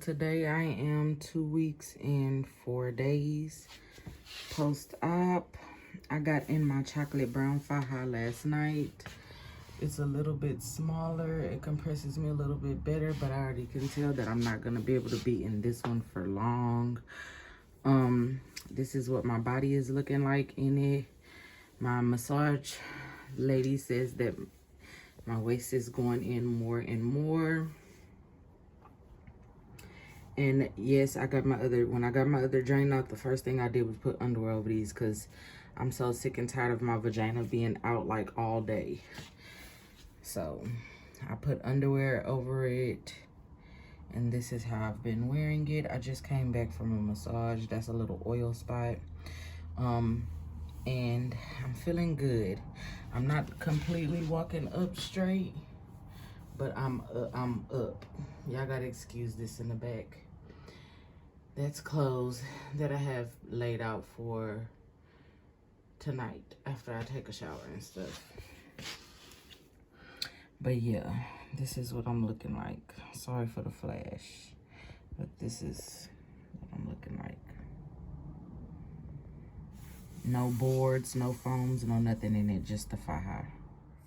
today I am 2 weeks and 4 days post-op. I got in my chocolate brown Faja last night. It's a little bit smaller. It compresses me a little bit better, but I already can tell that I'm not gonna be able to be in this one for long. This is what my body is looking like in it. My massage lady says that my waist is going in more and more. And yes, when I got my other drain out, the first thing I did was put underwear over these because I'm so sick and tired of my vagina being out like all day. So I put underwear over it, and this is how I've been wearing it. I just came back from a massage. That's a little oil spot. And I'm feeling good. I'm not completely walking up straight, but I'm up. Y'all gotta excuse this in the back. That's clothes that I have laid out for tonight after I take a shower and stuff. But yeah, this is what I'm looking like. Sorry for the flash, but this is what I'm looking like. No boards, no foams, no nothing in it, just the Faja.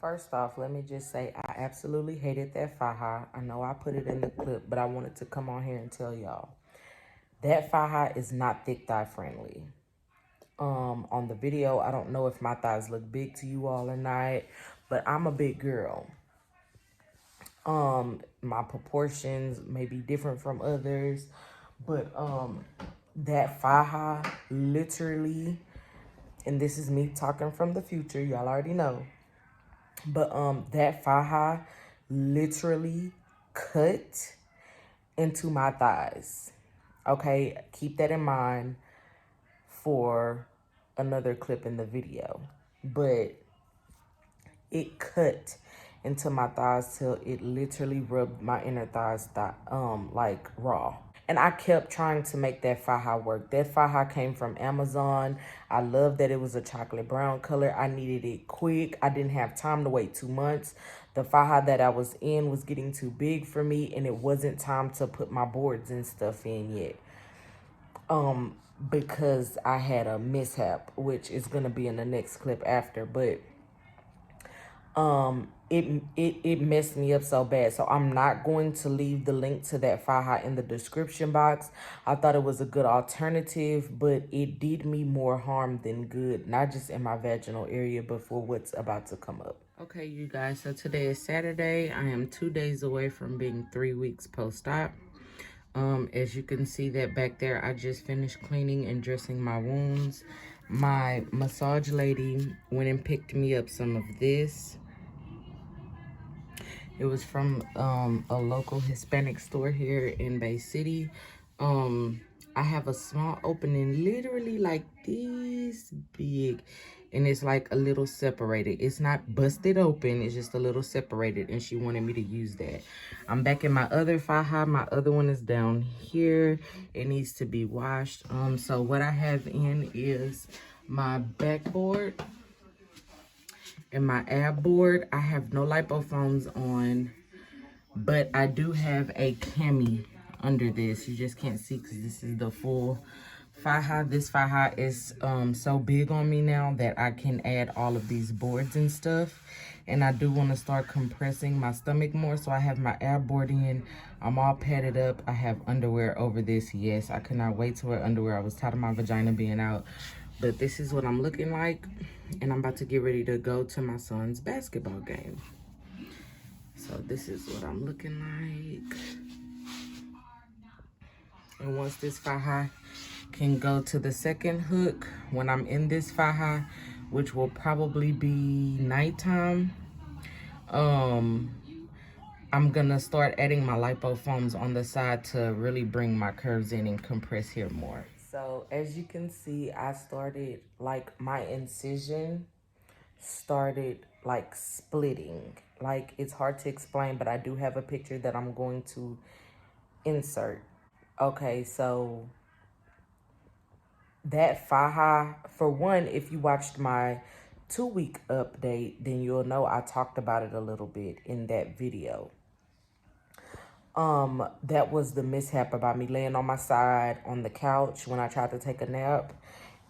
First off, let me just say I absolutely hated that Faja. I know I put it in the clip, but I wanted to come on here and tell y'all. That Faja is not thick thigh friendly. On the video, I don't know if my thighs look big to you all or not, but I'm a big girl. My proportions may be different from others, but that Faja literally, and this is me talking from the future, y'all already know, but that Faja literally cut into my thighs. Okay, keep that in mind for another clip in the video. But it cut into my thighs till it literally rubbed my inner thighs like raw. And I kept trying to make that Faja work. That Faja came from Amazon. I love that it was a chocolate brown color. I needed it quick. I didn't have time to wait 2 months. The Faja that I was in was getting too big for me, and it wasn't time to put my boards and stuff in yet. Because I had a mishap, which is gonna be in the next clip after, but it messed me up so bad. So I'm not going to leave the link to that Faja in the description box. I thought it was a good alternative, but it did me more harm than good, not just in my vaginal area, but for what's about to come up. Okay, you guys, so today is Saturday. I am 2 days away from being 3 weeks post-op. As you can see that back there, I just finished cleaning and dressing my wounds. My massage lady went and picked me up some of this. It was from a local Hispanic store here in Bay City. I have a small opening, literally like this big, and it's like a little separated. It's not busted open, it's just a little separated, and she wanted me to use that. I'm back in my other Faja. My other one is down here. It needs to be washed. So what I have in is my backboard and my ab board. I have no lipofoams on, but I do have a cami under this. You just can't see because this is the full Faja. This Faja is so big on me now that I can add all of these boards and stuff. And I do want to start compressing my stomach more. So I have my ab board in. I'm all padded up. I have underwear over this. Yes, I could not wait to wear underwear. I was tired of my vagina being out. But this is what I'm looking like. And I'm about to get ready to go to my son's basketball game. So this is what I'm looking like. And once this Faja can go to the second hook, when I'm in this Faja, which will probably be nighttime, I'm gonna start adding my lipofoams on the side to really bring my curves in and compress here more. So as you can see, I started, like, my incision started like splitting. Like, it's hard to explain, but I do have a picture that I'm going to insert. Okay, so that Faja, for one, if you watched my 2-week update, then you'll know I talked about it a little bit in that video. That was the mishap about me laying on my side on the couch when I tried to take a nap.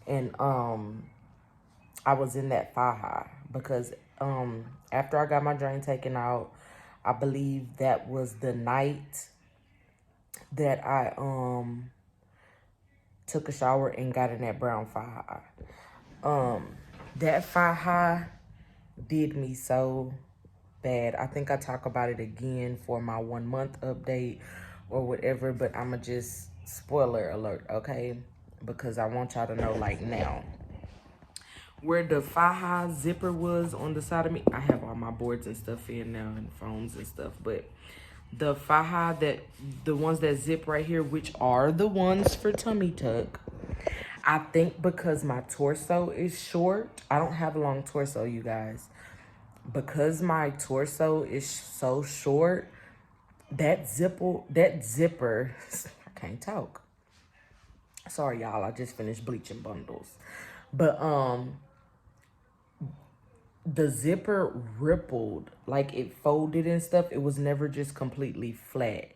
And I was in that Faja because after I got my drain taken out, I believe that was the night that I took a shower and got in that brown Faja. That Faja did me so bad. I think I talk about it again for my 1 month update or whatever, but I'ma just spoiler alert, okay? Because I want y'all to know like now. Where the Faja zipper was on the side of me, I have all my boards and stuff in now and phones and stuff, but the Faja, that the ones that zip right here, which are the ones for tummy tuck, I think because my torso is short, I don't have a long torso, you guys. Because my torso is so short, that zipper, I can't talk. Sorry, y'all, I just finished bleaching bundles. But the zipper rippled, like it folded and stuff. It was never just completely flat.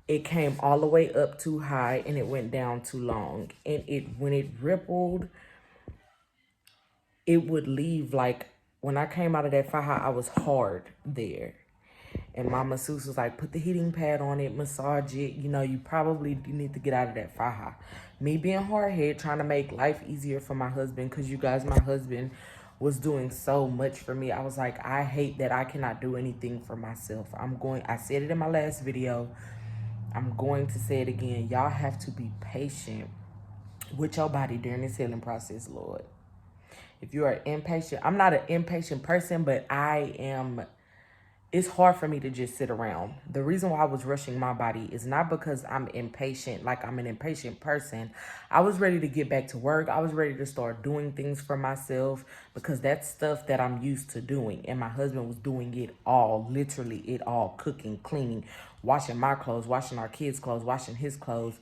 It came all the way up too high and it went down too long. And when it rippled, it would leave, like, when I came out of that Faja, I was hard there. And my masseuse was like, put the heating pad on it, massage it. You know, you probably need to get out of that Faja. Me being hard-headed, trying to make life easier for my husband, because you guys, my husband was doing so much for me. I was like, I hate that I cannot do anything for myself. I said it in my last video. I'm going to say it again. Y'all have to be patient with your body during this healing process, Lord. If you are impatient, I'm not an impatient person, but it's hard for me to just sit around. The reason why I was rushing my body is not because I'm impatient, like I'm an impatient person. I was ready to get back to work. I was ready to start doing things for myself because that's stuff that I'm used to doing. And my husband was doing it all, literally it all, cooking, cleaning, washing my clothes, washing our kids' clothes, washing his clothes,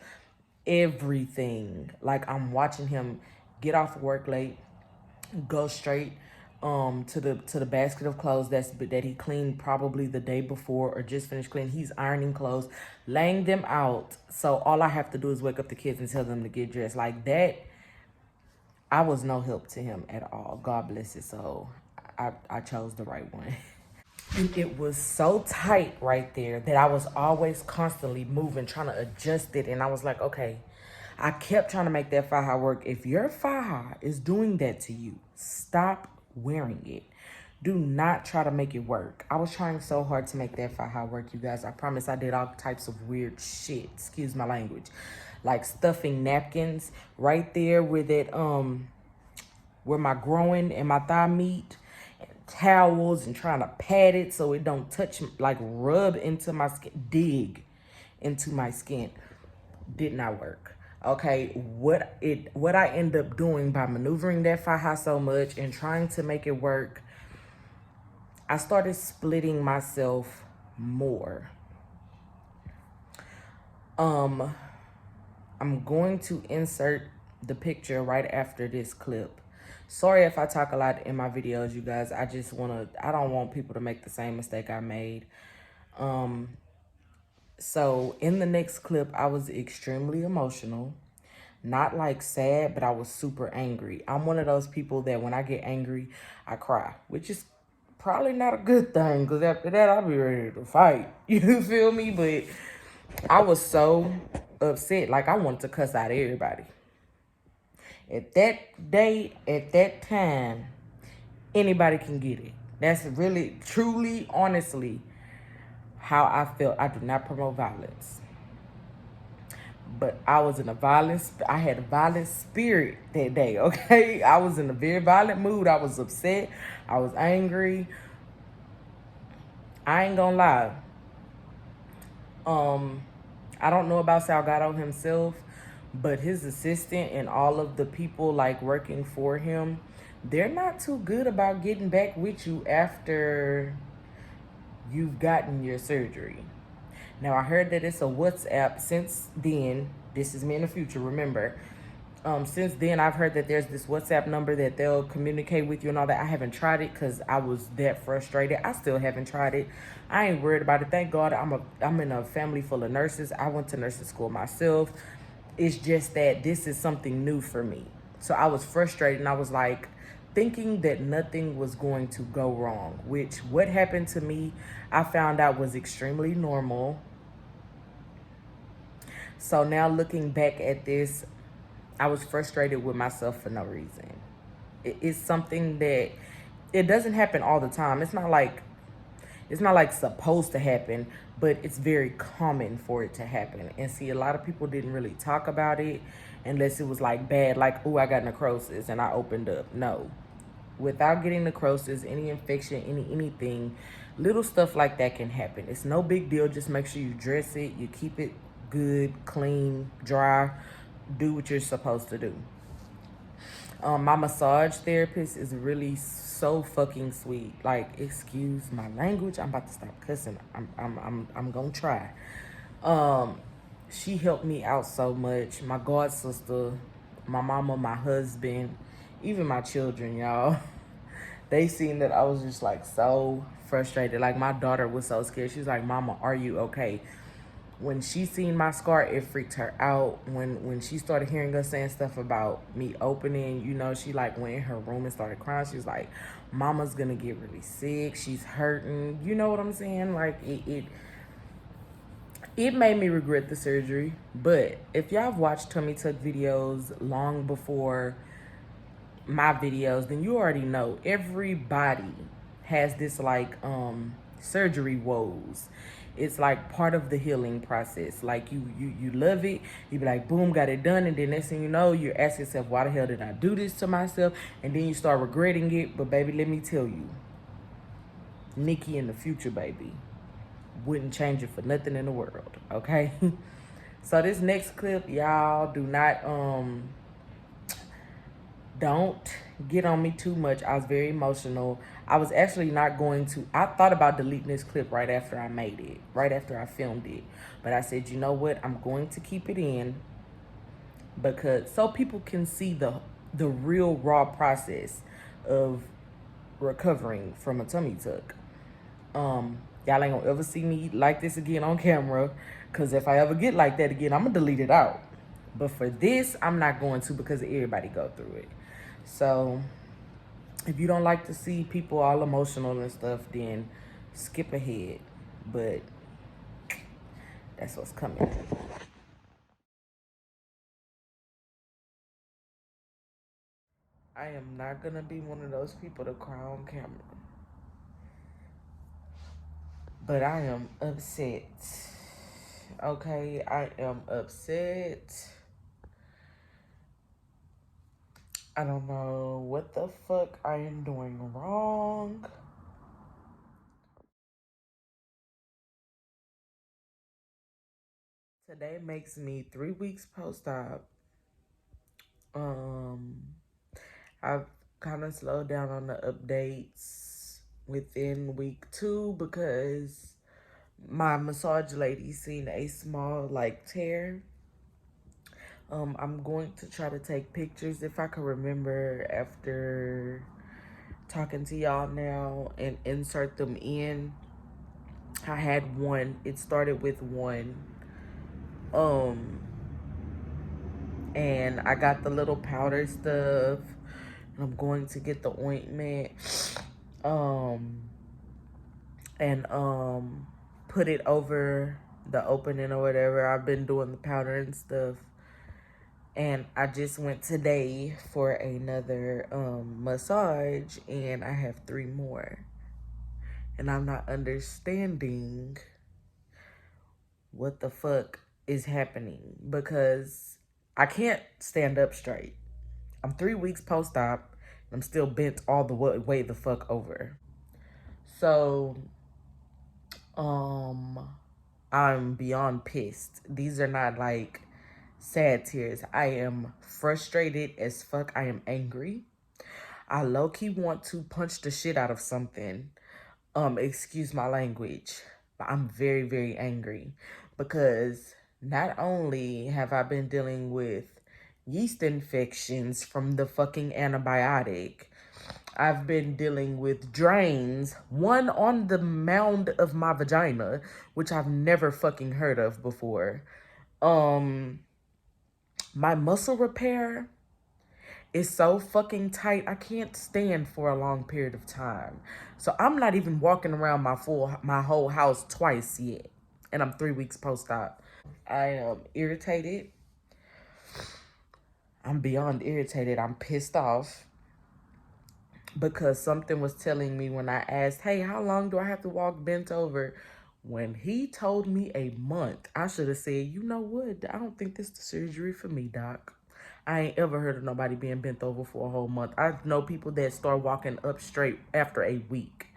everything. Like I'm watching him get off work late, go straight to the basket of clothes that he cleaned probably the day before or just finished cleaning. He's ironing clothes, laying them out. So all I have to do is wake up the kids and tell them to get dressed. Like that, I was no help to him at all. God bless his soul. I chose the right one. And it was so tight right there that I was always constantly moving, trying to adjust it. And I was like, okay, I kept trying to make that Faja work. If your Faja is doing that to you, stop wearing it. Do not try to make it work. I was trying so hard to make that Faja work, you guys. I promise I did all types of weird shit. Excuse my language. Like stuffing napkins right there where where my groin and my thigh meet, towels, and trying to pad it so it don't touch, like rub into my skin, dig into my skin. Did not work. Okay, what I end up doing by maneuvering that Faja so much and trying to make it work, I started splitting myself more. I'm going to insert the picture right after this clip. Sorry if I talk a lot in my videos, you guys. I don't want people to make the same mistake I made. So in the next clip, I was extremely emotional. Not like sad, but I was super angry. I'm one of those people that when I get angry, I cry, which is probably not a good thing because after that, I'll be ready to fight. You feel me? But I was so upset. Like I wanted to cuss out everybody. At that day, at that time, anybody can get it. That's really, truly, honestly, how I felt. I do not promote violence. But I was in I had a violent spirit that day, okay? I was in a very violent mood. I was upset. I was angry. I ain't gonna lie. I don't know about Salgado himself, but his assistant and all of the people like working for him, they're not too good about getting back with you after you've gotten your surgery. Now, I heard that it's a WhatsApp. Since then, this is me in the future, remember, Since then, I've heard that there's this WhatsApp number that they'll communicate with you and all that. I haven't tried it because I was that frustrated. I still haven't tried it. I ain't worried about it. Thank God I'm in a family full of nurses. I went to nursing school myself. It's just that this is something new for me. So I was frustrated and I was like thinking that nothing was going to go wrong, which what happened to me, I found out was extremely normal. So now looking back at this, I was frustrated with myself for no reason. It's something that it doesn't happen all the time. It's not like supposed to happen, but it's very common for it to happen. And see, a lot of people didn't really talk about it unless it was like bad, like, oh, I got necrosis and I opened up. No. Without getting necrosis, any infection, anything, little stuff like that can happen. It's no big deal. Just make sure you dress it, you keep it good, clean, dry, do what you're supposed to do. My massage therapist is really so fucking sweet. Like, excuse my language. I'm about to stop cussing. I'm gonna try. She helped me out so much. My god sister, my mama, my husband, even my children, y'all. They seen that I was just like so frustrated. Like, my daughter was so scared. She was like, "Mama, are you okay?" When she seen my scar, it freaked her out. When she started hearing us saying stuff about me opening, she like went in her room and started crying. She was like, "Mama's gonna get really sick. She's hurting." You know what I'm saying? Like, it made me regret the surgery. But if y'all have watched tummy tuck videos long before my videos, then you already know everybody has this like surgery woes. It's like part of the healing process. Like, you love it, you be like, boom, got it done, and then next thing you know, you're asking yourself, why the hell did I do this to myself? And then you start regretting it. But baby, let me tell you, Nikki in the future, baby, wouldn't change it for nothing in the world. Okay. So this next clip, y'all don't get on me too much. I was very emotional. I was actually not going to. I thought about deleting this clip right after I made it, right after I filmed it. But I said, you know what? I'm going to keep it in because so people can see the real raw process of recovering from a tummy tuck. Y'all ain't gonna ever see me like this again on camera, because if I ever get like that again, I'm gonna delete it out. But for this, I'm not going to, because everybody go through it. So if you don't like to see people all emotional and stuff, then skip ahead. But that's what's coming. I am not gonna be one of those people to cry on camera. But I am upset. Okay, I am upset. I don't know what the fuck I am doing wrong. Today makes me 3 weeks post-op. I've kind of slowed down on the updates within week 2 because my massage lady seen a small like tear. I'm going to try to take pictures if I can remember after talking to y'all now and insert them in. I had one. It started with one. And I got the little powder stuff. I'm going to get the ointment. And put it over the opening or whatever. I've been doing the powder and stuff. And I just went today for another massage, and I have 3 more. And I'm not understanding what the fuck is happening because I can't stand up straight. I'm 3 weeks post-op. I'm still bent all the way the fuck over. So, I'm beyond pissed. These are not like sad tears. I am frustrated as fuck. I am angry. I low-key want to punch the shit out of something. Excuse my language. But I'm very, very angry because not only have I been dealing with, yeast infections from the fucking antibiotic. I've been dealing with drains, one on the mound of my vagina, which I've never fucking heard of before. My muscle repair is so fucking tight. I can't stand for a long period of time. So I'm not even walking around my whole house twice yet. And I'm 3 weeks post-op. I am irritated. I'm beyond irritated. I'm pissed off because something was telling me when I asked, hey, how long do I have to walk bent over? When he told me a month, I should have said, you know what? I don't think this is the surgery for me, doc. I ain't ever heard of nobody being bent over for a whole month. I know people that start walking up straight after a week.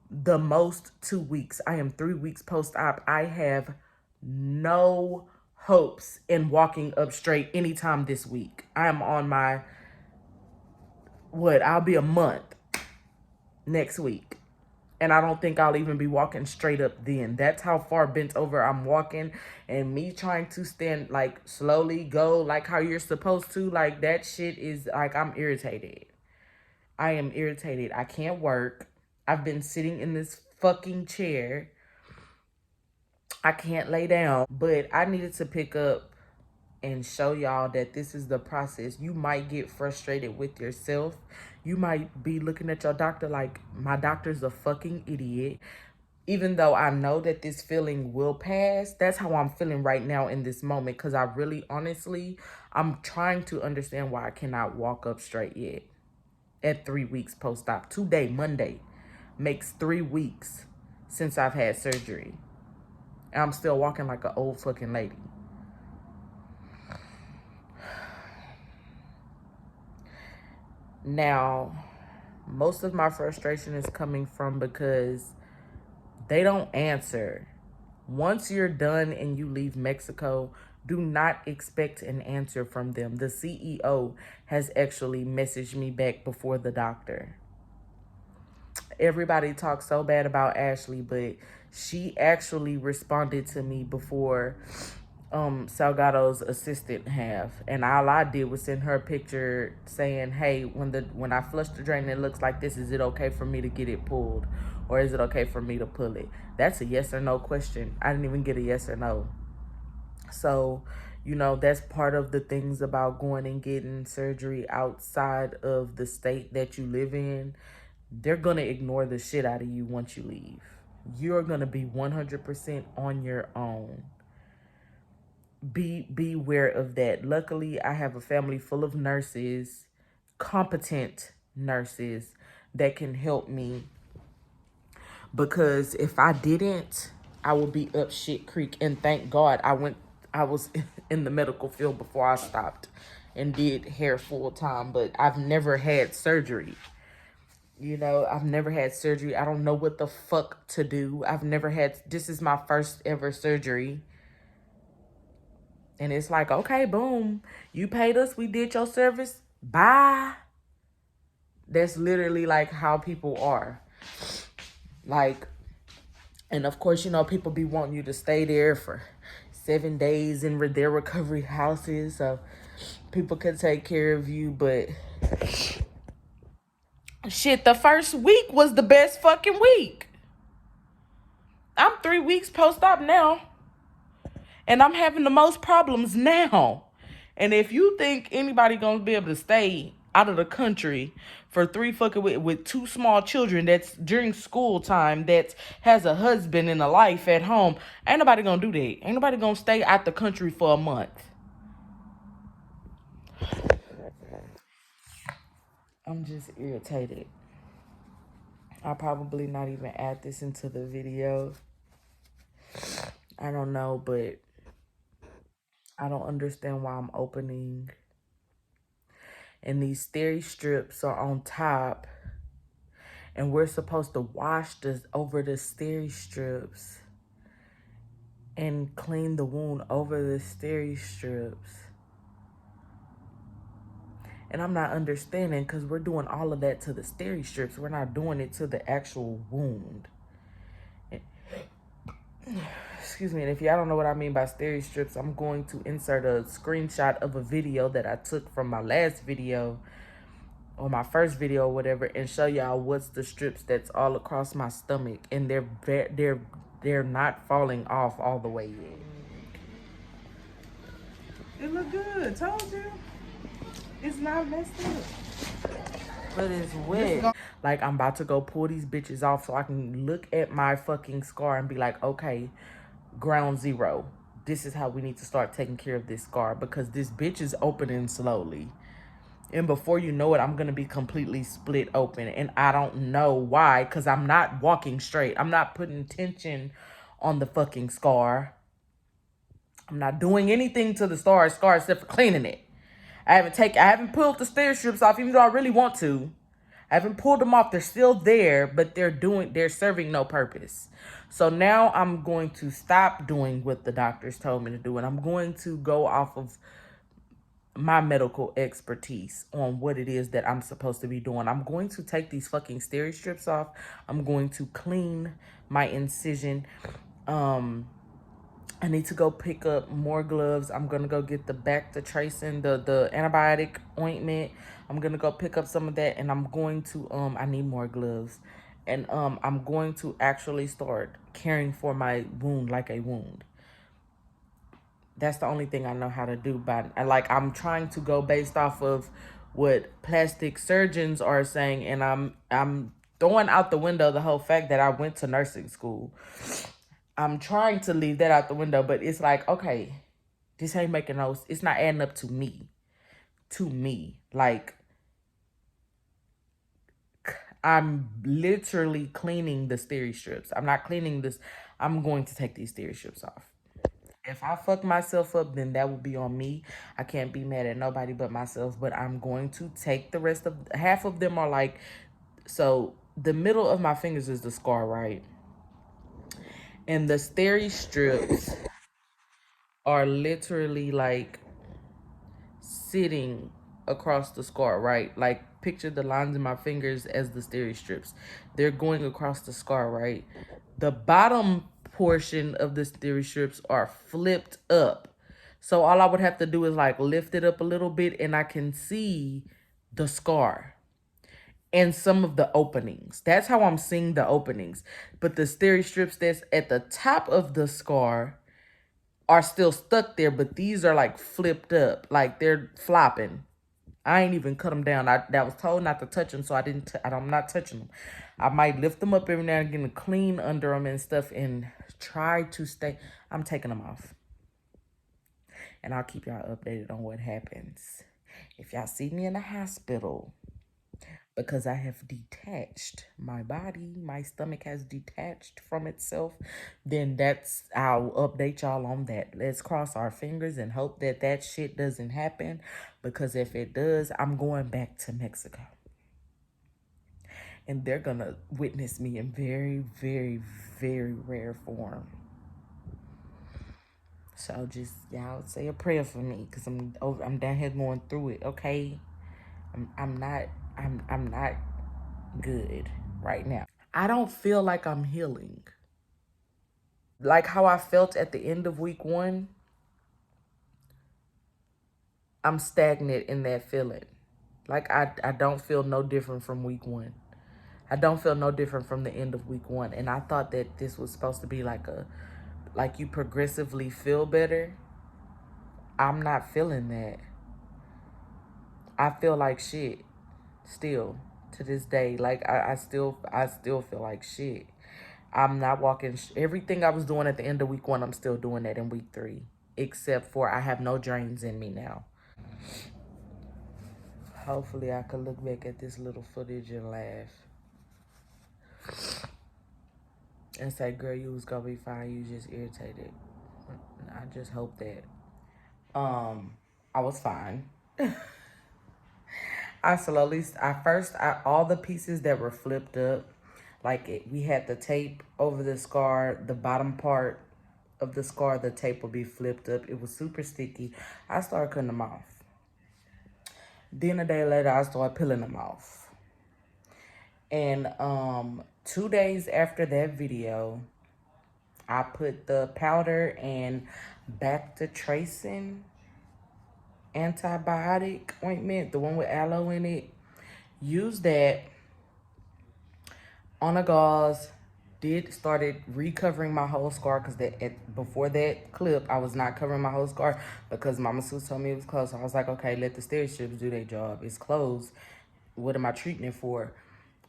The most 2 weeks. I am 3 weeks post-op. I have no hopes in walking up straight anytime this week. I am on my, I'll be a month next week. And I don't think I'll even be walking straight up then. That's how far bent over I'm walking. And me trying to stand, like, slowly go like how you're supposed to, like, that shit is, like, I'm irritated. I am irritated. I can't work. I've been sitting in this fucking chair. I can't lay down. But I needed to pick up and show y'all that this is the process. You might get frustrated with yourself. You might be looking at your doctor like, my doctor's a fucking idiot. Even though I know that this feeling will pass, that's how I'm feeling right now in this moment. Because I really, honestly, I'm trying to understand why I cannot walk up straight yet. At 3 weeks post-op. Today, Monday, makes 3 weeks since I've had surgery. And I'm still walking like an old fucking lady. Now, most of my frustration is coming from because they don't answer. Once you're done and you leave Mexico, do not expect an answer from them. The CEO has actually messaged me back before the doctor. Everybody talks so bad about Ashley, but she actually responded to me before Salgado's assistant have, and all I did was send her a picture saying, hey, when I flush the drain, it looks like this. Is it okay for me to get it pulled, or is it okay for me to pull it? That's a yes or no question. I didn't even get a yes or no. So, you know, that's part of the things about going and getting surgery outside of the state that you live in. They're gonna ignore the shit out of you once you leave. You're gonna be 100% on your own. Be aware of that. Luckily, I have a family full of nurses, competent nurses that can help me. Because if I didn't, I would be up shit creek. And thank God I was in the medical field before I stopped and did hair full time. But I've never had surgery. You know, I've never had surgery. I don't know what the fuck to do. This is my first ever surgery. And it's like, okay, boom, you paid us, we did your service, bye. That's literally like how people are. Like, and of course, you know, people be wanting you to stay there for 7 days in their recovery houses so people can take care of you. But shit, the first week was the best fucking week. I'm 3 weeks post-op now. And I'm having the most problems now. And if you think anybody gonna be able to stay out of the country for 3 fucking weeks with 2 small children that's during school time, that has a husband and a life at home, ain't nobody gonna do that. Ain't nobody gonna stay out the country for a month. I'm just irritated. I'll probably not even add this into the video. I don't know, but I don't understand why I'm opening. And these steri strips are on top. And we're supposed to wash this over the steri strips and clean the wound over the steri strips. And I'm not understanding because we're doing all of that to the steri strips. We're not doing it to the actual wound. excuse me, and if y'all don't know what I mean by steri strips, I'm going to insert a screenshot of a video that I took from my last video or my first video or whatever, and show y'all what's the strips that's all across my stomach, and they're not falling off all the way yet. It look good. Told you. It's not messed up. But it's wet. Like, I'm about to go pull these bitches off so I can look at my fucking scar and be like, okay, ground zero. This is how we need to start taking care of this scar, because this bitch is opening slowly. And before you know it, I'm going to be completely split open. And I don't know why, because I'm not walking straight. I'm not putting tension on the fucking scar. I'm not doing anything to the scar except for cleaning it. I haven't pulled the steri strips off, even though I really want to. I haven't pulled them off. They're still there, but they're serving no purpose. So now I'm going to stop doing what the doctors told me to do, and I'm going to go off of my medical expertise on what it is that I'm supposed to be doing. I'm going to take these fucking steri strips off. I'm going to clean my incision. I need to go pick up more gloves. I'm gonna go get the Bactitracin, the antibiotic ointment. I'm gonna go pick up some of that, and I'm going to I need more gloves, and I'm going to actually start caring for my wound like a wound. That's the only thing I know how to do. But I'm trying to go based off of what plastic surgeons are saying, and I'm throwing out the window the whole fact that I went to nursing school. I'm trying to leave that out the window, but it's like, okay, this ain't making no, it's not adding up to me. To me. Like, I'm literally cleaning the steri strips. I'm not cleaning this. I'm going to take these steri strips off. If I fuck myself up, then that will be on me. I can't be mad at nobody but myself, but I'm going to take the rest of, half of them are like, so the middle of my fingers is the scar, right? And the steri strips are literally like sitting across the scar, right? Like, picture the lines in my fingers as the steri strips. They're going across the scar, right? The bottom portion of the steri strips are flipped up. So all I would have to do is like lift it up a little bit, and I can see the scar and some of the openings. That's how I'm seeing the openings. But the steri strips that's at the top of the scar are still stuck there, but these are like flipped up, like they're flopping. I ain't even cut them down. I was told not to touch them, so I'm not touching them. I might lift them up every now and again to clean under them and stuff, and try to stay. I'm taking them off, and I'll keep y'all updated on what happens. If y'all see me in the hospital, because I have detached my body, my stomach has detached from itself, then I'll update y'all on that. Let's cross our fingers and hope that that shit doesn't happen, because if it does, I'm going back to Mexico. And they're gonna witness me in very, very, very rare form. So just, y'all say a prayer for me, because I'm down here going through it, okay? I'm not good right now. I don't feel like I'm healing. Like how I felt at the end of week 1, I'm stagnant in that feeling. Like I don't feel no different from week 1. I don't feel no different from the end of week 1. And I thought that this was supposed to be like you progressively feel better. I'm not feeling that. I feel like shit still to this day. Like I still feel like shit. I'm not walking. Everything I was doing at the end of week 1, I'm still doing that in week 3. Except for I have no drains in me now. Hopefully I could look back at this little footage and laugh. And say, girl, you was gonna be fine. You just irritated. I just hope that. I was fine. All the pieces that were flipped up, we had the tape over the scar, the bottom part of the scar, the tape will be flipped up. It was super sticky. I started cutting them off. Then a day later, I started peeling them off. And 2 days after that video, I put the powder and back to tracing antibiotic ointment, the one with aloe in it. Use that on a gauze. Started recovering my whole scar because before that clip I was not covering my whole scar because my masseuse told me it was closed. So I was like, okay, let the steri strips do their job. It's closed. What am I treating it for?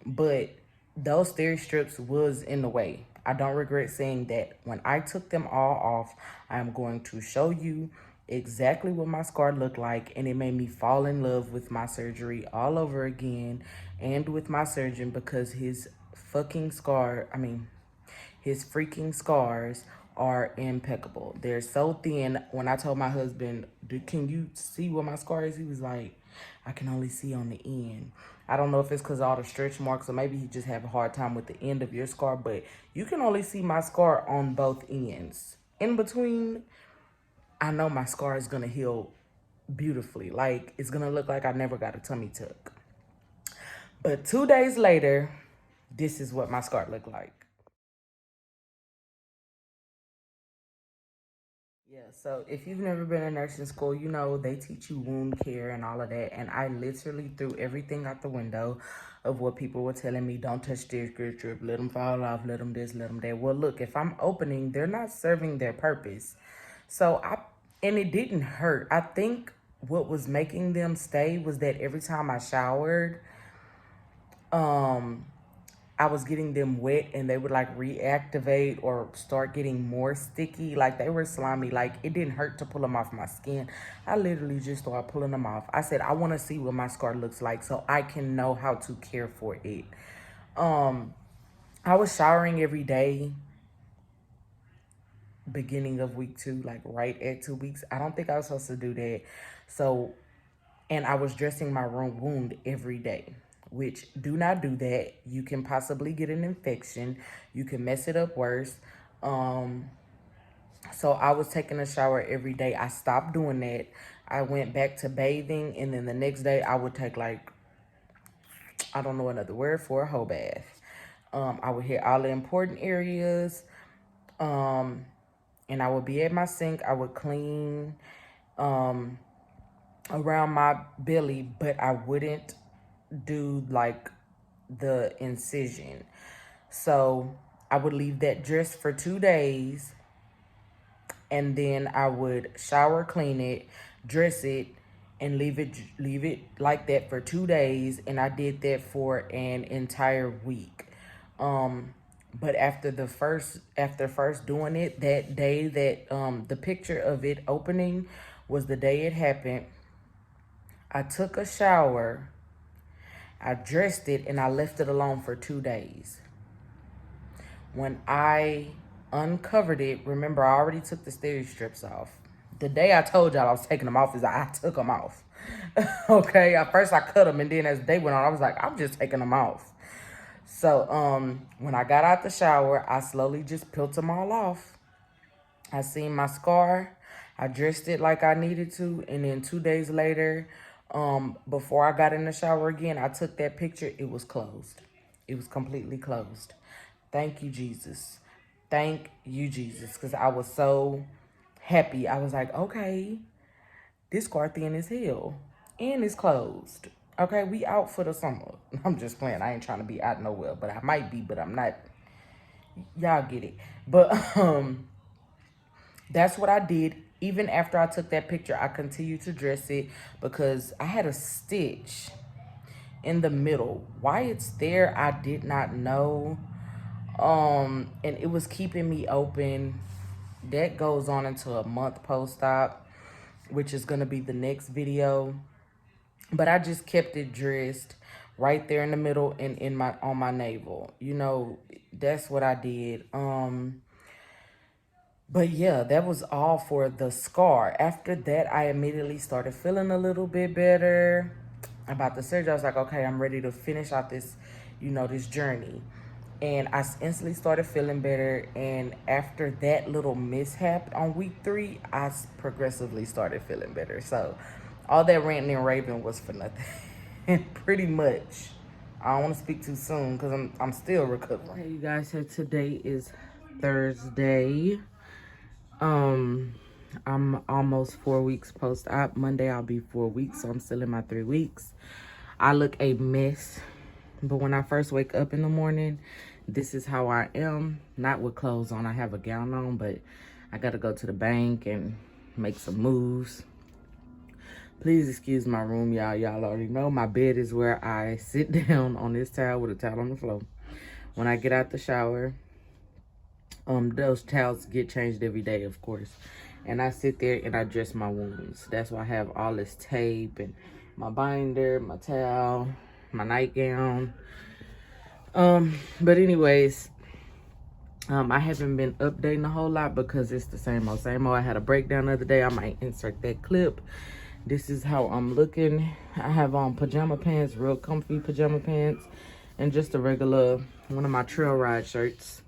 But those steri strips was in the way. I don't regret saying that. When I took them all off, I'm going to show you exactly what my scar looked like, and it made me fall in love with my surgery all over again and with my surgeon because his freaking scars are impeccable. They're so thin. When I told my husband, can you see what my scar is? He was like, I can only see on the end. I don't know if it's because of all the stretch marks or maybe he just have a hard time with the end of your scar, but you can only see my scar on both ends. In between, I know my scar is going to heal beautifully. Like, it's going to look like I never got a tummy tuck. But 2 days later, this is what my scar looked like. Yeah, so if you've never been in nursing school, you know, they teach you wound care and all of that. And I literally threw everything out the window of what people were telling me. Don't touch this strip, let them fall off, let them this, let them that. Well, look, if I'm opening, they're not serving their purpose. And it didn't hurt. I think what was making them stay was that every time I showered, I was getting them wet and they would like reactivate or start getting more sticky. Like they were slimy. Like it didn't hurt to pull them off my skin. I literally just started pulling them off. I said, I want to see what my scar looks like so I can know how to care for it. I was showering every day beginning of week 2, like right at 2 weeks. I don't think I was supposed to do that. And I was dressing my wound every day, which do not do that. You can possibly get an infection. You can mess it up worse. So I was taking a shower every day. I stopped doing that. I went back to bathing, and then the next day I would take like, I don't know another word for a whole bath. I would hit all the important areas. And I would be at my sink. I would clean around my belly, but I wouldn't do like the incision. So I would leave that dressed for 2 days, and then I would shower, clean it, dress it, and leave it like that for 2 days. And I did that for an entire week. But after first doing it, that day that the picture of it opening was the day it happened. I took a shower, I dressed it, and I left it alone for 2 days. When I uncovered it, remember I already took the steri strips off. The day I told y'all I was taking them off is I took them off. Okay, at first I cut them, and then as the day went on, I was like, I'm just taking them off. So when I got out the shower, I slowly just peeled them all off. I seen my scar. I dressed it like I needed to. And then 2 days later, before I got in the shower again, I took that picture. It was closed. It was completely closed. Thank you, Jesus. Thank you, Jesus. Because I was so happy. I was like, okay, this scar thin as hell. And it's closed. Okay, we out for the summer. I'm just playing. I ain't trying to be out nowhere. But I might be, but I'm not. Y'all get it. But that's what I did. Even after I took that picture, I continued to dress it because I had a stitch in the middle. Why it's there, I did not know. And it was keeping me open. That goes on into a month post-op, which is going to be the next video. But I just kept it dressed right there in the middle and on my navel. You know, that's what I did. But yeah, that was all for the scar. After that, I immediately started feeling a little bit better about the surgery. I was like, okay, I'm ready to finish out this, this journey. And I instantly started feeling better. And after that little mishap on week 3, I progressively started feeling better. So all that ranting and raving was for nothing. Pretty much. I don't want to speak too soon because I'm still recovering. Hey, you guys, so today is Thursday. I'm almost 4 weeks post-op. Monday I'll be 4 weeks, so I'm still in my 3 weeks. I look a mess, but when I first wake up in the morning, this is how I am. Not with clothes on. I have a gown on, but I gotta go to the bank and make some moves. Please excuse my room, y'all. Y'all already know my bed is where I sit down on this towel with a towel on the floor. When I get out the shower, those towels get changed every day, of course. And I sit there and I dress my wounds. That's why I have all this tape and my binder, my towel, my nightgown. But anyways, I haven't been updating a whole lot because it's the same old, same old. I had a breakdown the other day. I might insert that clip. This is how I'm looking. I have on pajama pants, real comfy pajama pants, and just a regular, one of my trail ride shirts.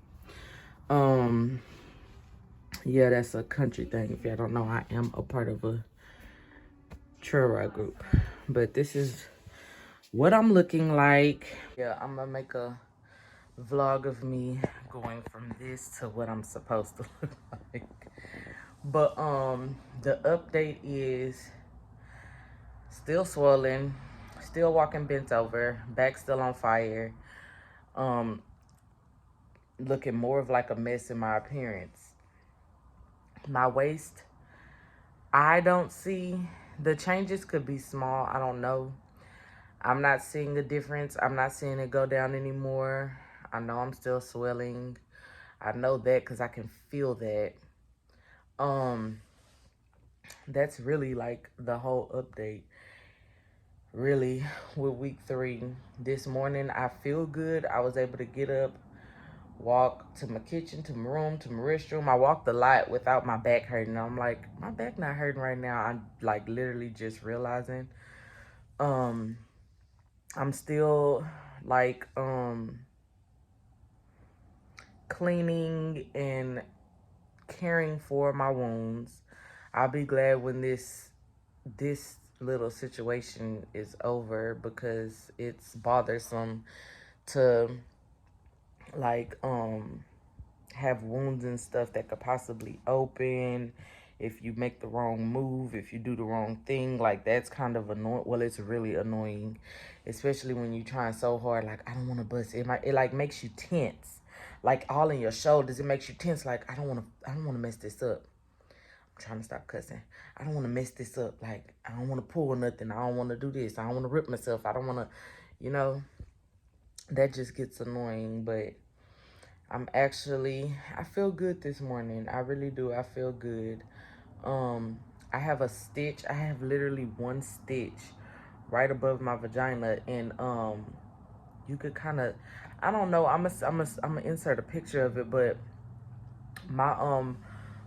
Yeah, that's a country thing. If y'all don't know, I am a part of a trail ride group. But this is what I'm looking like. Yeah, I'm gonna make a vlog of me going from this to what I'm supposed to look like. But the update is still swollen, still walking bent over, back still on fire, looking more of like a mess in my appearance. My waist, I don't see, the changes could be small, I don't know. I'm not seeing a difference. I'm not seeing it go down anymore. I know I'm still swelling. I know that because I can feel that. That's really like the whole update. Really, with week 3. This morning, I feel good. I was able to get up, walk to my kitchen, to my room, to my restroom. I walked a lot without my back hurting. I'm like, my back not hurting right now. I'm like literally just realizing. I'm still like cleaning and caring for my wounds. I'll be glad when this little situation is over because it's bothersome to like have wounds and stuff that could possibly open if you make the wrong move, if you do the wrong thing. Like, that's kind of annoying. Well, it's really annoying, especially when you're trying so hard. Like, I don't want to bust. It like makes you tense, like all in your shoulders. It makes you tense. Like, I don't want to mess this up. I'm trying to stop cussing. I don't want to mess this up. Like, I don't want to pull nothing. I don't want to do this. I don't want to rip myself. I don't want to, that just gets annoying. But I feel good this morning. I really do. I feel good. I have a stitch. I have literally one stitch right above my vagina, and you could kind of, I don't know. I'm gonna insert a picture of it, but my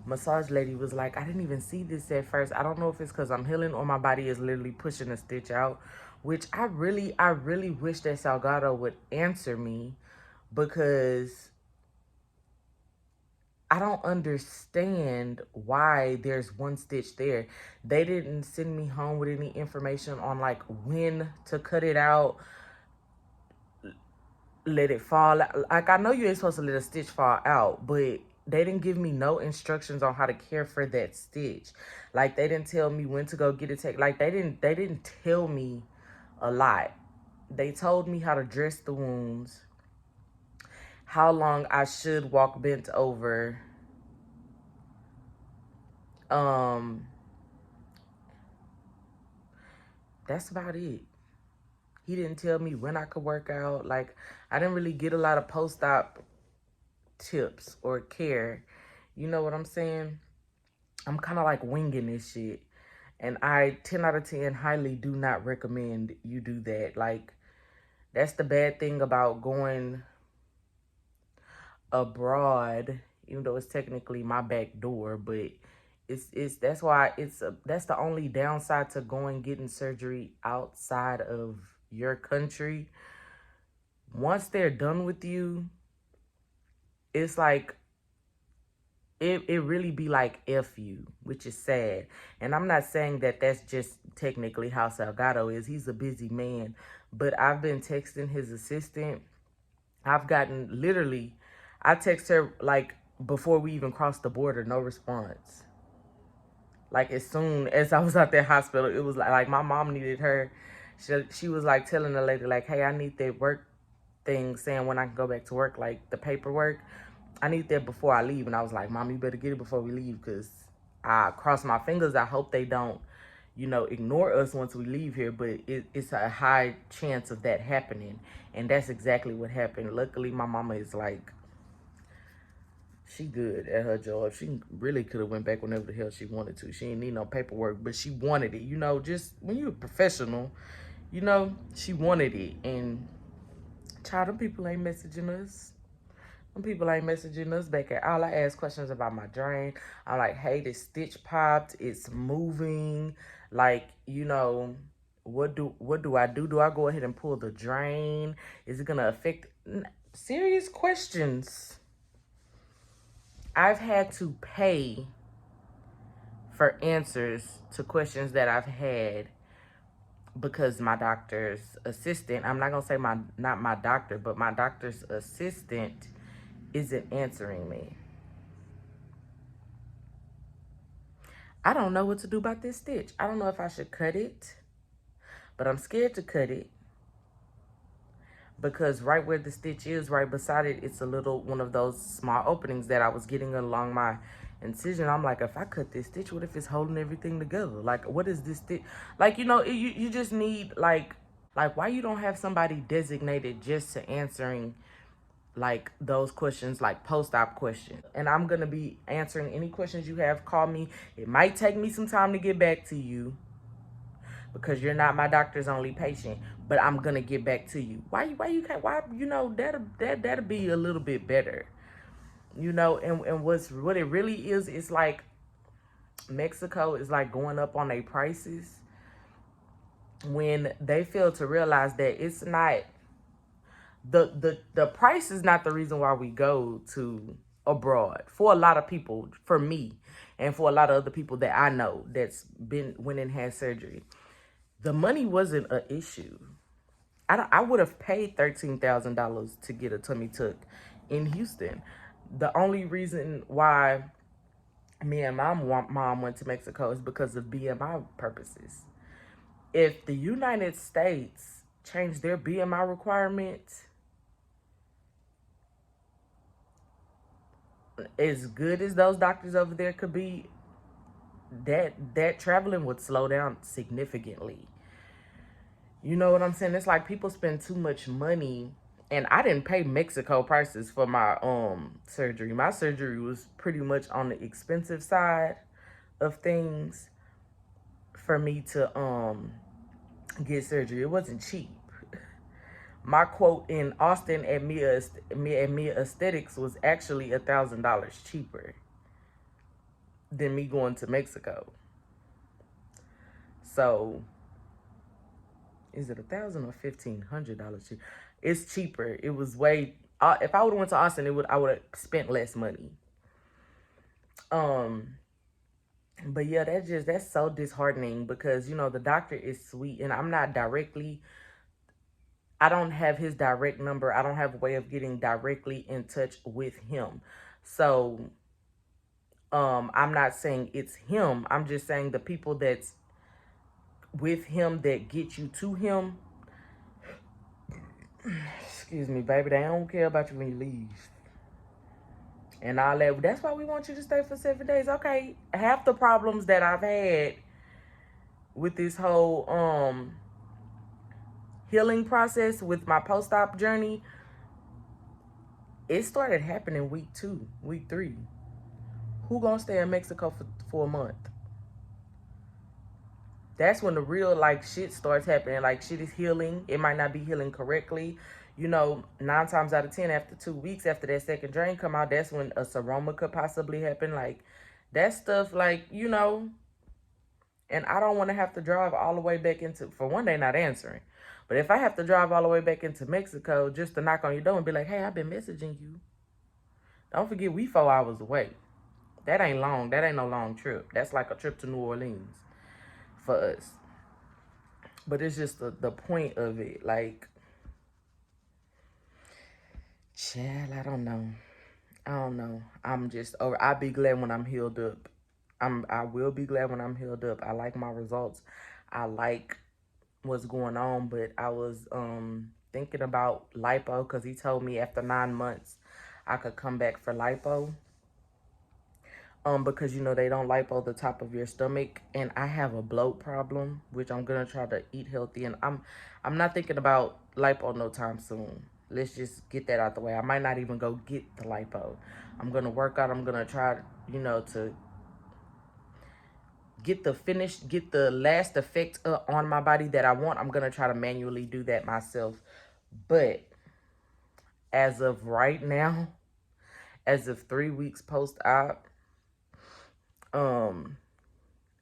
massage lady was like, I didn't even see this at first. I don't know if it's because I'm healing or my body is literally pushing a stitch out, which I really wish that Salgado would answer me, because I don't understand why there's one stitch there. They didn't send me home with any information on like when to cut it out, let it fall. Like, I know you ain't supposed to let a stitch fall out, but they didn't give me no instructions on how to care for that stitch. Like, they didn't tell me when to go get it taken. Like, they didn't tell me a lot. They told me how to dress the wounds, how long I should walk bent over. That's about it. He didn't tell me when I could work out. Like, I didn't really get a lot of post-op tips or care. You know what I'm saying? I'm kind of like winging this shit. And I, 10 out of 10, highly do not recommend you do that. Like, that's the bad thing about going abroad, even though it's technically my back door, but that's why that's the only downside to getting surgery outside of your country. Once they're done with you, it's like it really be like F you, which is sad. And I'm not saying that that's just technically how Salgado is. He's a busy man, but I've been texting his assistant. I've gotten literally, I text her like before we even crossed the border, no response. Like, as soon as I was at that hospital, it was like my mom needed her. She was like telling the lady, like, hey, I need that work thing saying when I can go back to work, like the paperwork. I need that before I leave. And I was like, Mom, you better get it before we leave, because I cross my fingers. I hope they don't, ignore us once we leave here. But it's a high chance of that happening. And that's exactly what happened. Luckily, my mama is like, she good at her job. She really could have went back whenever the hell she wanted to. She didn't need no paperwork, but she wanted it. Just when you're a professional, she wanted it. And child, them people ain't messaging us. Them people ain't messaging us back at all. I ask questions about my drain. I'm like, hey, this stitch popped. It's moving. Like, what do I do? Do I go ahead and pull the drain? Is it gonna affect? Serious questions. I've had to pay for answers to questions that I've had because my doctor's assistant, I'm not gonna say not my doctor, but my doctor's assistant isn't answering me. I don't know what to do about this stitch. I don't know if I should cut it, but I'm scared to cut it because right where the stitch is, right beside it, it's a little one of those small openings that I was getting along my incision. I'm like, if I cut this stitch, what if it's holding everything together? Like, what is this stitch? Like, you just need like why you don't have somebody designated just to answering like those questions, like post-op questions. And I'm gonna be answering any questions you have. Call me. It might take me some time to get back to you because you're not my doctor's only patient, but I'm gonna get back to you. Why you can't, why, that'll be a little bit better. And what it really is, it's like Mexico is like going up on their prices when they fail to realize that it's not the price is not the reason why we go to abroad. For a lot of people, for me, and for a lot of other people that I know that's went and had surgery, the money wasn't an issue. I would have paid $13,000 to get a tummy tuck in Houston. The only reason why me and my mom went to Mexico is because of BMI purposes. If the United States changed their BMI requirements, as good as those doctors over there could be, that traveling would slow down significantly. You know what I'm saying? It's like people spend too much money, and I didn't pay Mexico prices for my surgery. My surgery was pretty much on the expensive side of things for me to get surgery. It wasn't cheap. My quote in Austin at Mia Aesthetics was actually $1,000 cheaper than me going to Mexico. So, is it $1,000 or $1,500 cheaper? It's cheaper. It was way. If I would have went to Austin, I would have spent less money. But yeah, that's so disheartening because the doctor is sweet, and I don't have his direct number. I don't have a way of getting directly in touch with him. So, I'm not saying it's him. I'm just saying the people that's with him that get you to him. Excuse me, baby. They don't care about you when you leave. And all that. That's why we want you to stay for 7 days. Okay. Half the problems that I've had with this whole healing process with my post-op journey, it started happening week 2, week 3. Who gonna stay in Mexico for a month? That's when the real shit starts happening. Like, shit is healing. It might not be healing correctly. 9 times out of 10, after 2 weeks after that second drain come out, that's when a seroma could possibly happen. Like, that stuff, and I don't want to have to drive all the way back into, for one, they not answering. But if I have to drive all the way back into Mexico just to knock on your door and be like, hey, I've been messaging you. Don't forget, we 4 hours away. That ain't long. That ain't no long trip. That's like a trip to New Orleans for us. But it's just the point of it. Like, child, I don't know. I don't know. I'm just over. I'll be glad when I'm healed up. I will be glad when I'm healed up. I like my results. I like what's going on, but I was thinking about lipo because he told me after 9 months I could come back for lipo. Because you know they don't lipo the top of your stomach, and I have a bloat problem, which I'm gonna try to eat healthy, and I'm not thinking about lipo no time soon. Let's just get that out the way. I might not even go get the lipo. I'm gonna work out. I'm gonna try, you know, to get the last effect on my body that I want. I'm gonna try to manually do that myself. But as of right now, as of 3 weeks post-op, um,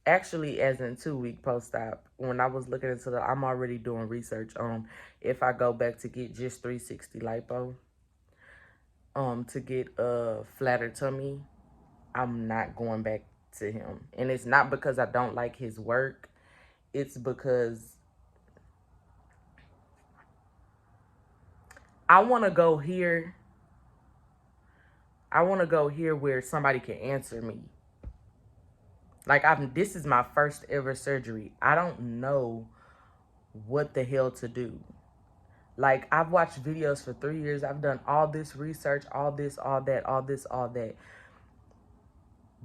actually as in 2 week post-op, when I was looking into I'm already doing research on if I go back to get just 360 lipo, to get a flatter tummy, I'm not going back to him. And it's not because I don't like his work. It's because I want to go here. I want to go here where somebody can answer me. Like, this is my first ever surgery. I don't know what the hell to do. Like, I've watched videos for 3 years. I've done all this research, all this, all that, all this, all that.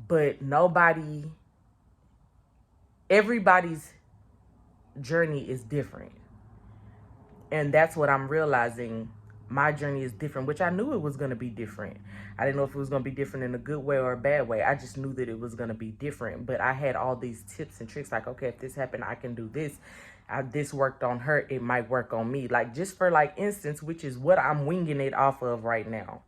But everybody's journey is different. And that's what I'm realizing. My journey is different, which I knew it was going to be different. I didn't know if it was going to be different in a good way or a bad way. I just knew that it was going to be different. But I had all these tips and tricks like, okay, if this happened, I can do this. This worked on her, it might work on me. Like, just for like instance, which is what I'm winging it off of right now.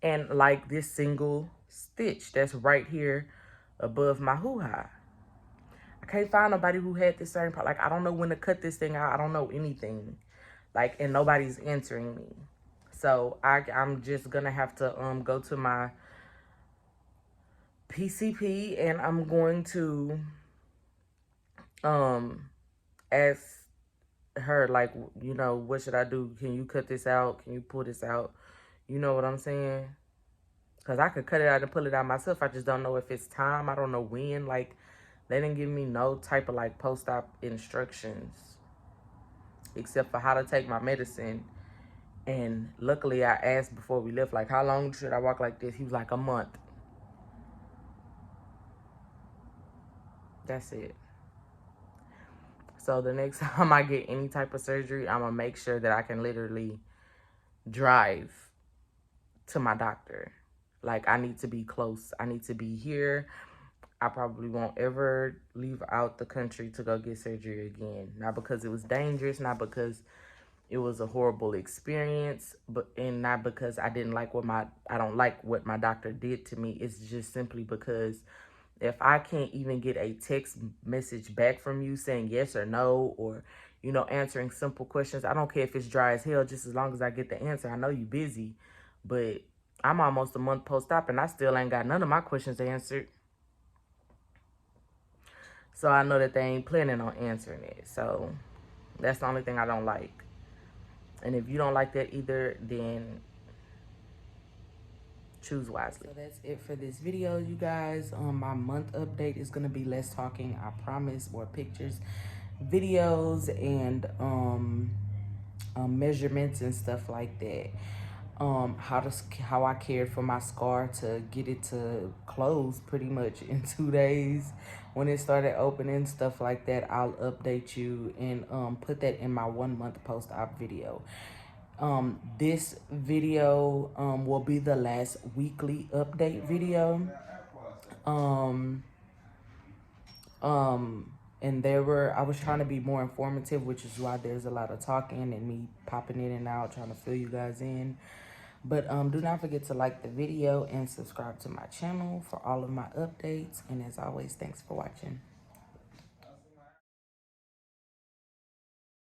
And like this single stitch that's right here above my hoo-ha. I can't find nobody who had this same part. Like, I don't know when to cut this thing out. I don't know anything. Like, and nobody's answering me. So I'm just gonna have to go to my PCP, and I'm going to ask her, like, you know, what should I do? Can you cut this out? Can you pull this out? You know what I'm saying? Because I could cut it out and pull it out myself. I just don't know if it's time. I don't know when. Like, they didn't give me no type of, like, post-op instructions. Except for how to take my medicine. And luckily, I asked before we left, like, how long should I walk like this? He was like, a month. That's it. So the next time I get any type of surgery, I'm going to make sure that I can literally drive to my doctor. Like, I need to be close. I need to be here. I probably won't ever leave out the country to go get surgery again. Not because it was dangerous, not because it was a horrible experience, and not because I don't like what my doctor did to me. It's just simply because if I can't even get a text message back from you saying yes or no, or, you know, answering simple questions, I don't care if it's dry as hell, just as long as I get the answer. I know you busy, but I'm almost a month post-op and I still ain't got none of my questions answered. So I know that they ain't planning on answering it. So that's the only thing I don't like. And if you don't like that either, then choose wisely. So that's it for this video, you guys. My month update is gonna be less talking, I promise. More pictures, videos, and measurements and stuff like that. How I cared for my scar to get it to close pretty much in 2 days when it started opening, stuff like that. I'll update you and put that in my 1 month post-op video. This video will be the last weekly update video. And I was trying to be more informative, which is why there's a lot of talking and me popping in and out, trying to fill you guys in. But do not forget to like the video and subscribe to my channel for all of my updates. And as always, thanks for watching.